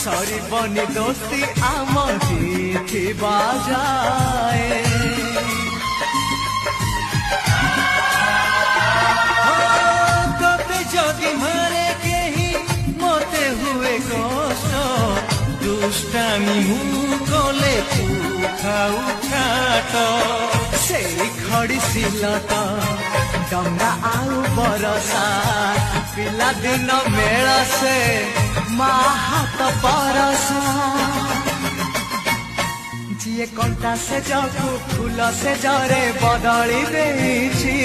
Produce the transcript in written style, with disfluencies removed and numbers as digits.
सरिबनी दोस्ती आम चिठी बाजाए तोते जदि मारे केही मते हुए कष्ट दुष्टामी मु कले खाऊ खाट से खड़ी सिलट डंगा आउ बरसा पिला दिन मेल से माँ हाथ बरसा जीए कंटा से जगू फूल से जरे बदली देछि